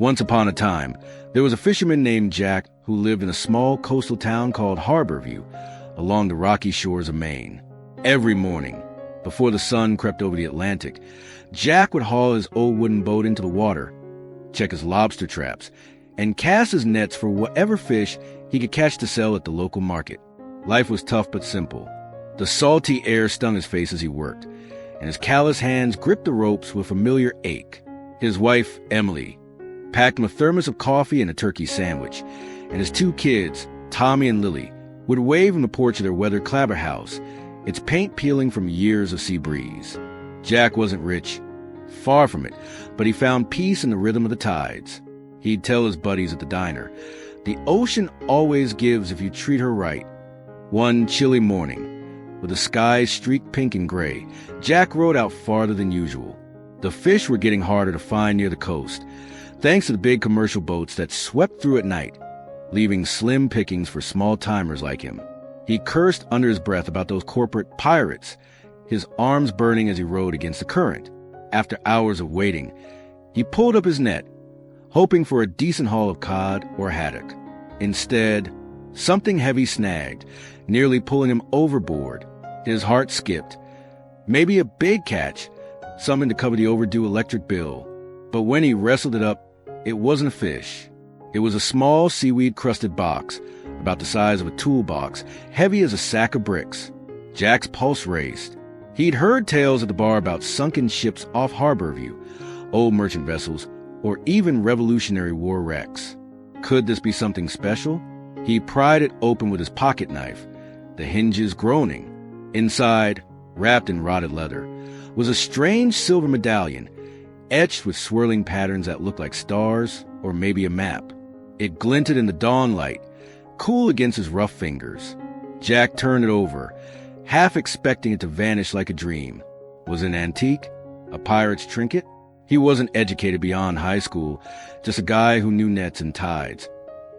Once upon a time, there was a fisherman named Jack who lived in a small coastal town called Harborview, along the rocky shores of Maine. Every morning, before the sun crept over the Atlantic, Jack would haul his old wooden boat into the water, check his lobster traps, and cast his nets for whatever fish he could catch to sell at the local market. Life was tough but simple. The salty air stung his face as he worked, and his callous hands gripped the ropes with a familiar ache. His wife, Emily, packed him a thermos of coffee and a turkey sandwich, and his two kids, Tommy and Lily, would wave on the porch of their weathered clapper house, its paint peeling from years of sea breeze. Jack wasn't rich, far from it, but he found peace in the rhythm of the tides. He'd tell his buddies at the diner, "The ocean always gives if you treat her right." One chilly morning, with the sky streaked pink and gray, Jack rowed out farther than usual. The fish were getting harder to find near the coast, thanks to the big commercial boats that swept through at night, leaving slim pickings for small-timers like him. He cursed under his breath about those corporate pirates, his arms burning as he rowed against the current. After hours of waiting, he pulled up his net, hoping for a decent haul of cod or haddock. Instead, something heavy snagged, nearly pulling him overboard. His heart skipped. Maybe a big catch, something to cover the overdue electric bill. But when he wrestled it up, it wasn't a fish. It was a small seaweed-crusted box, about the size of a toolbox, heavy as a sack of bricks. Jack's pulse raced. He'd heard tales at the bar about sunken ships off Harborview, old merchant vessels, or even Revolutionary War wrecks. Could this be something special? He pried it open with his pocket knife, the hinges groaning. Inside, wrapped in rotted leather, was a strange silver medallion, etched with swirling patterns that looked like stars or maybe a map. It glinted in the dawn light, cool against his rough fingers. Jack turned it over, half expecting it to vanish like a dream. Was it an antique? A pirate's trinket? He wasn't educated beyond high school, just a guy who knew nets and tides.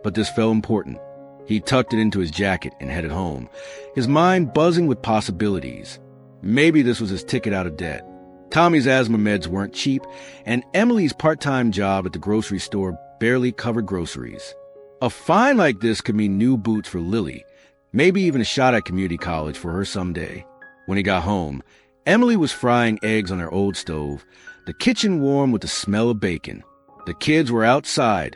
But this felt important. He tucked it into his jacket and headed home, his mind buzzing with possibilities. Maybe this was his ticket out of debt. Tommy's asthma meds weren't cheap, and Emily's part-time job at the grocery store barely covered groceries. A find like this could mean new boots for Lily, maybe even a shot at community college for her someday. When he got home, Emily was frying eggs on her old stove, the kitchen warm with the smell of bacon. The kids were outside,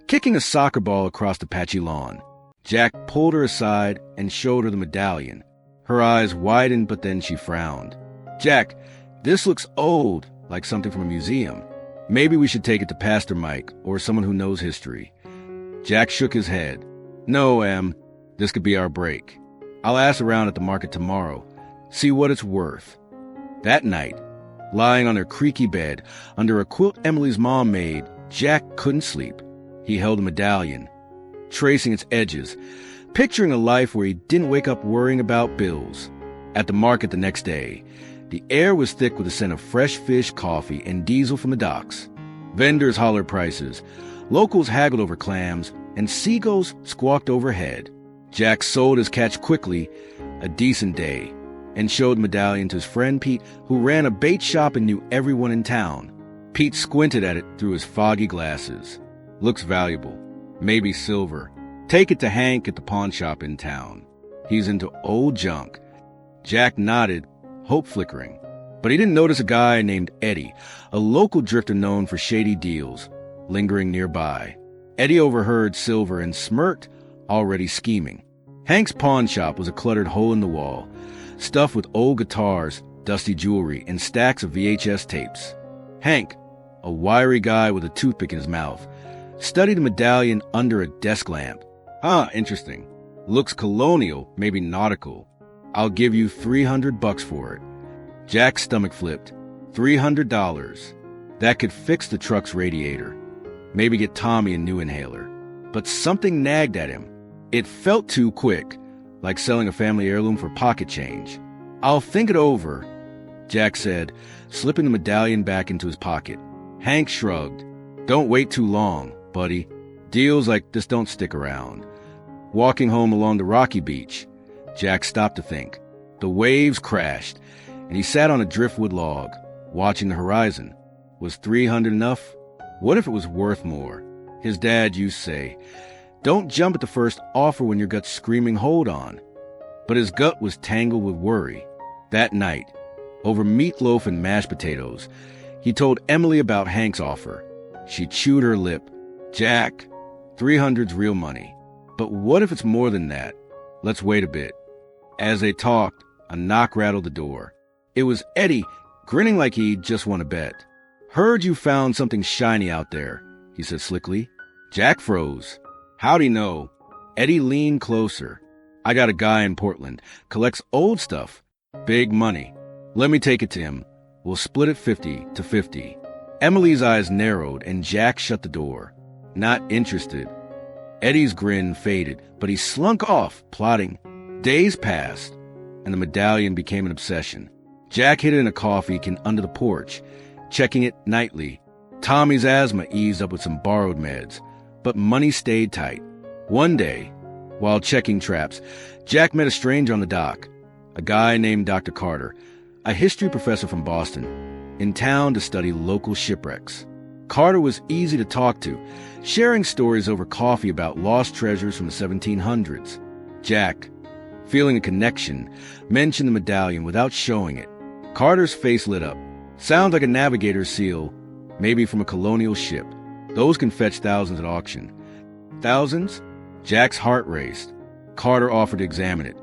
kicking a soccer ball across the patchy lawn. Jack pulled her aside and showed her the medallion. Her eyes widened, but then she frowned. "Jack, this looks old, like something from a museum. Maybe we should take it to Pastor Mike or someone who knows history." Jack shook his head. "No, Em, this could be our break. I'll ask around at the market tomorrow, see what it's worth." That night, lying on her creaky bed, under a quilt Emily's mom made, Jack couldn't sleep. He held the medallion, tracing its edges, picturing a life where he didn't wake up worrying about bills. At the market the next day, the air was thick with the scent of fresh fish, coffee, and diesel from the docks. Vendors hollered prices, locals haggled over clams, and seagulls squawked overhead. Jack sold his catch quickly, a decent day, and showed the medallion to his friend Pete, who ran a bait shop and knew everyone in town. Pete squinted at it through his foggy glasses. "Looks valuable. Maybe silver. Take it to Hank at the pawnshop in town. He's into old junk." Jack nodded, hope flickering. But he didn't notice a guy named Eddie, a local drifter known for shady deals, lingering nearby. Eddie overheard silver and smirked, already scheming. Hank's pawnshop was a cluttered hole in the wall, stuffed with old guitars, dusty jewelry, and stacks of VHS tapes. Hank, a wiry guy with a toothpick in his mouth, studied the medallion under a desk lamp. Interesting. Looks colonial, maybe nautical. I'll give you $300 for it." Jack's stomach flipped. $300. That could fix the truck's radiator. Maybe get Tommy a new inhaler. But something nagged at him. It felt too quick, like selling a family heirloom for pocket change. "I'll think it over," Jack said, slipping the medallion back into his pocket. Hank shrugged. "Don't wait too long, buddy. Deals like this don't stick around." Walking home along the rocky beach, Jack stopped to think. The waves crashed, and he sat on a driftwood log, watching the horizon. Was 300 enough? What if it was worth more? His dad used to say, don't jump at the first offer when your gut's screaming, hold on. But his gut was tangled with worry. That night, over meatloaf and mashed potatoes, he told Emily about Hank's offer. She chewed her lip. Jack, 300's real money. But what if it's more than that? Let's wait a bit. As they talked, a knock rattled the door. It was Eddie, grinning like he'd just won a bet. Heard you found something shiny out there, he said slickly. Jack froze. How'd he know? Eddie leaned closer. I got a guy in Portland, collects old stuff. Big money. Let me take it to him. We'll split it 50-50. Emily's eyes narrowed and Jack shut the door. Not interested. Eddie's grin faded, but he slunk off, plotting. Days passed, and the medallion became an obsession. Jack hid it in a coffee can under the porch, checking it nightly. Tommy's asthma eased up with some borrowed meds, but money stayed tight. One day, while checking traps, Jack met a stranger on the dock, a guy named Dr. Carter, a history professor from Boston, in town to study local shipwrecks. Carter was easy to talk to, sharing stories over coffee about lost treasures from the 1700s. Jack, feeling a connection, mentioned the medallion without showing it. Carter's face lit up. Sounds like a navigator's seal, maybe from a colonial ship. Those can fetch thousands at auction. Thousands? Jack's heart raced. Carter offered to examine it.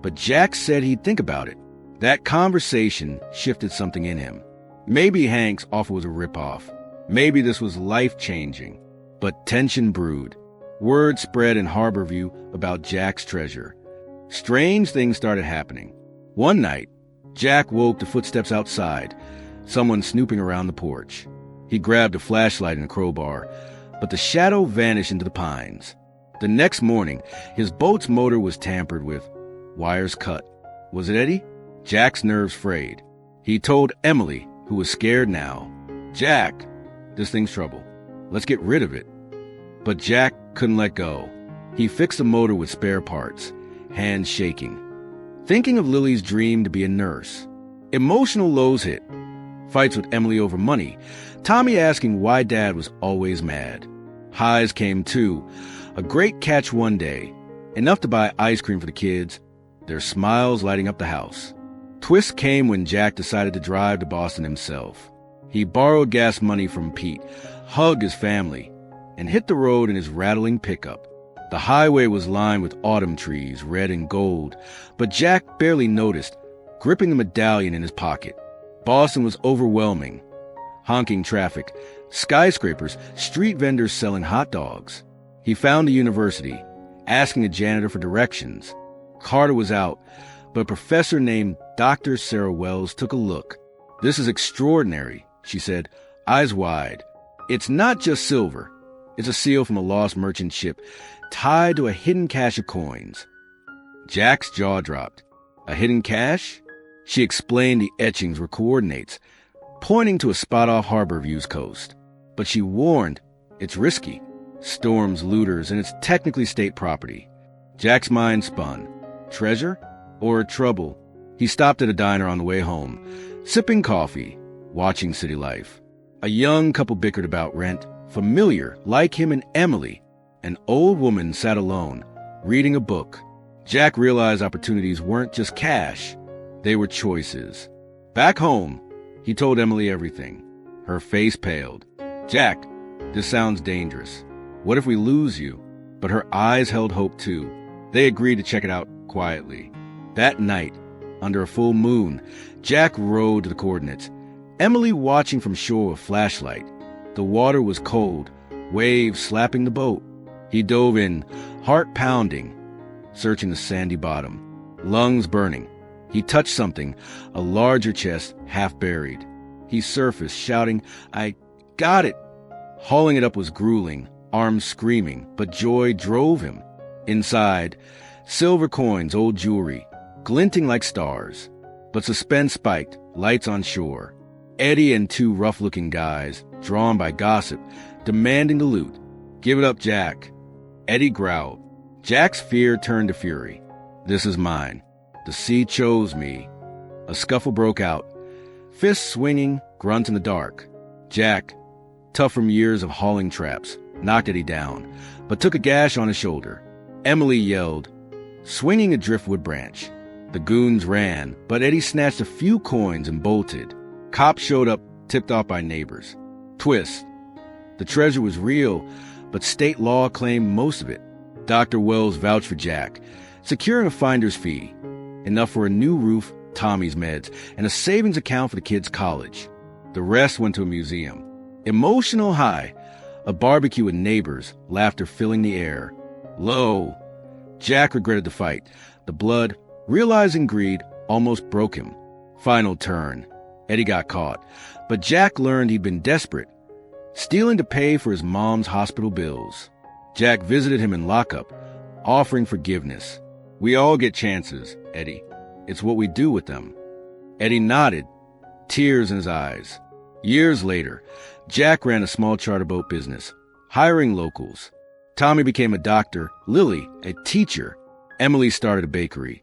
But Jack said he'd think about it. That conversation shifted something in him. Maybe Hank's offer was a ripoff. Maybe this was life-changing. But tension brewed. Word spread in Harborview about Jack's treasure. Strange things started happening. One night, Jack woke to footsteps outside, someone snooping around the porch. He grabbed a flashlight and a crowbar, but the shadow vanished into the pines. The next morning, his boat's motor was tampered with, wires cut. Was it Eddie? Jack's nerves frayed. He told Emily, who was scared now, Jack, this thing's trouble. Let's get rid of it. But Jack couldn't let go. He fixed the motor with spare parts, hands shaking. Thinking of Lily's dream to be a nurse. Emotional lows hit. Fights with Emily over money. Tommy asking why Dad was always mad. Highs came too. A great catch one day. Enough to buy ice cream for the kids. Their smiles lighting up the house. Twists came when Jack decided to drive to Boston himself. He borrowed gas money from Pete, hugged his family, and hit the road in his rattling pickup. The highway was lined with autumn trees, red and gold, but Jack barely noticed, gripping the medallion in his pocket. Boston was overwhelming. Honking traffic, skyscrapers, street vendors selling hot dogs. He found the university, asking a janitor for directions. Carter was out, but a professor named Dr. Sarah Wells took a look. This is extraordinary, she said, eyes wide. It's not just silver. It's a seal from a lost merchant ship, tied to a hidden cache of coins. Jack's jaw dropped. A hidden cache? She explained the etchings were coordinates, pointing to a spot off Harborview's coast. But she warned, it's risky. Storms, looters, and it's technically state property. Jack's mind spun. Treasure or trouble? He stopped at a diner on the way home, sipping coffee, watching city life. A young couple bickered about rent, familiar, like him and Emily. An old woman sat alone, reading a book. Jack realized opportunities weren't just cash. They were choices. Back home, he told Emily everything. Her face paled. Jack, this sounds dangerous. What if we lose you? But her eyes held hope too. They agreed to check it out quietly. That night, under a full moon, Jack rowed to the coordinates. Emily watching from shore with flashlight. The water was cold, waves slapping the boat. He dove in, heart pounding, searching the sandy bottom, lungs burning. He touched something, a larger chest, half buried. He surfaced, shouting, I got it. Hauling it up was grueling, arms screaming, but joy drove him. Inside, silver coins, old jewelry, glinting like stars. But suspense spiked, lights on shore. Eddie and two rough-looking guys, drawn by gossip, demanding the loot. Give it up, Jack. Eddie growled. Jack's fear turned to fury. This is mine. The sea chose me. A scuffle broke out. Fists swinging, grunts in the dark. Jack, tough from years of hauling traps, knocked Eddie down, but took a gash on his shoulder. Emily yelled, swinging a driftwood branch. The goons ran, but Eddie snatched a few coins and bolted. Cops showed up, tipped off by neighbors. Twist. The treasure was real, but state law claimed most of it. Dr. Wells vouched for Jack, securing a finder's fee, enough for a new roof, Tommy's meds, and a savings account for the kids' college. The rest went to a museum. Emotional high, a barbecue with neighbors, laughter filling the air. Low. Jack regretted the fight. The blood, realizing greed, almost broke him. Final turn. Eddie got caught, but Jack learned he'd been desperate, stealing to pay for his mom's hospital bills. Jack visited him in lockup, offering forgiveness. We all get chances, Eddie. It's what we do with them. Eddie nodded, tears in his eyes. Years later, Jack ran a small charter boat business, hiring locals. Tommy became a doctor, Lily a teacher. Emily started a bakery,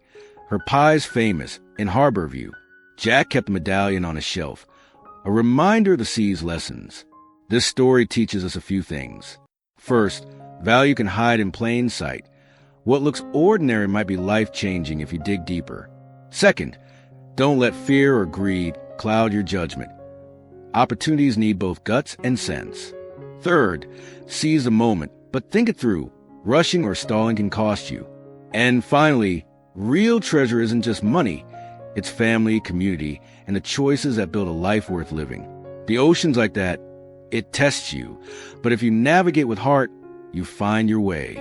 her pies famous in Harborview. Jack kept the medallion on his shelf, a reminder of the sea's lessons. This story teaches us a few things. First, value can hide in plain sight. What looks ordinary might be life-changing if you dig deeper. Second, don't let fear or greed cloud your judgment. Opportunities need both guts and sense. Third, seize the moment, but think it through. Rushing or stalling can cost you. And finally, real treasure isn't just money. It's family, community, and the choices that build a life worth living. The ocean's like that. It tests you. But if you navigate with heart, you find your way.